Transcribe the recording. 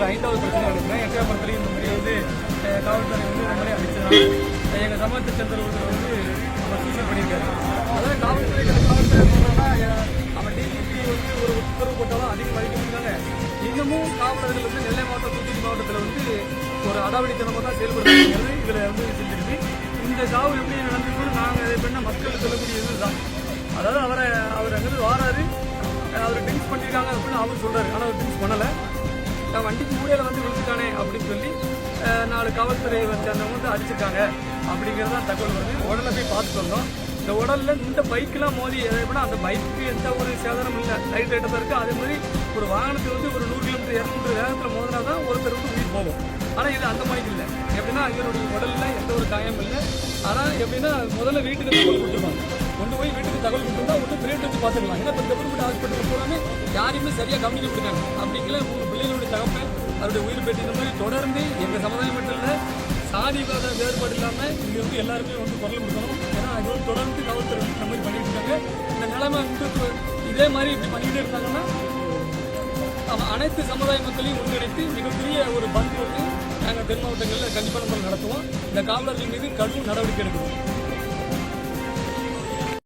இதில் 5வது பிரச்சனை எடுக்கிறேன். எட்டயபுரத்துலையும் இந்த மாதிரி வந்து காவல்துறை வந்து இந்த மாதிரி அடிச்சதுனால எங்கள் சமூகத்தை சேர்ந்த ஒருத்தர் வந்து அவர் சூசைட் பண்ணியிருக்காரு. அதாவது காவல்துறை சொல்கிறோம்னா அவன் டிஜிபி வந்து ஒரு உத்தரவு போட்டாலும் அதிகம் மதிக்க முடியாங்க. இன்னமும் காவலர்கள் வந்து நெல்லை மாவட்டம் தூத்துக்குடி மாவட்டத்தில் வந்து ஒரு அடாவடித்தனமாக தான் செயல்படுத்துறது இதில் வந்து செஞ்சிருக்கு. இந்த சாவு எப்படி நடந்துக்கணும் நாங்கள் எப்படின்னா மக்கள் சொல்லக்கூடியது தான். அதாவது அவர் அங்கிருந்து வாராரு, அவர் ட்ரிங்க்ஸ் பண்ணியிருக்காங்க அப்படின்னு அவர் சொல்கிறாரு. ஆனால் அவர் ட்ரிங்க்ஸ் பண்ணலை. வண்டிக்கு மூலையில் வந்து விழுந்துட்டானே அப்படின்னு சொல்லி 4 காவல்துறை சேர்ந்தவங்க வந்து அடிச்சிருக்காங்க அப்படிங்கிறதான் தகவல் வருது. உடலை போய் பார்த்துட்டு வந்தோம். இந்த உடலில் இந்த பைக்கெலாம் மோதி எப்படின்னா அந்த பைக்கு எந்த ஒரு சேதாரம் இல்லை, லைட் லைட்டாக தான் இருக்குது. அதே மாதிரி ஒரு வாகனத்துக்கு வந்து ஒரு 100 கிலோமீட்டர் 200 வேகத்தில் மோதினா தான் ஒருத்தர் வந்து உயிர் போகும். ஆனால் இது அந்த மாதிரி இல்லை. எப்படின்னா இவருடைய உடலில் எந்த ஒரு காயம் இல்லை. ஆனால் எப்படின்னா முதல்ல வீட்டுக்கு தகவல் கொடுத்துருவாங்க. கொண்டு போய் வீட்டுக்கு தகவல் கொடுத்துருந்தா ஒன்று பிரேட் வச்சு பார்த்துக்கலாம். ஏன்னா இப்போ கவர்மெண்ட் ஹாஸ்பிட்டல் பூராமே யாரையுமே சரியாக கவனிக்க முடியாங்க. அப்படிங்கிற பிள்ளைகளுடைய தகவல் அவருடைய உயிர் பெற்று இந்த மாதிரி தொடர்ந்து எங்கள் சமுதாயம் மட்டும் இல்லை, சாதி வேறுபாடு இல்லாமல் இங்கே வந்து எல்லாருமே வந்து குரல் கொடுக்கணும். ஏன்னா இது வந்து தொடர்ந்து காவல்துறை இந்த மாதிரி பண்ணிட்டு இருக்காங்க. இந்த நிலைமை வந்து இதே மாதிரி இப்படி பண்ணிக்கிட்டே இருந்தாங்கன்னா அனைத்து சமுதாய மக்களையும் ஒன்றிணைத்து மிகப்பெரிய ஒரு பந்த் வந்து நாங்கள் தென் மாவட்டங்களில் கண்டிப்பாக நம்ம நடத்துவோம். இந்த காவலர்கள் மீது கடும் நடவடிக்கை எடுக்கிறோம்.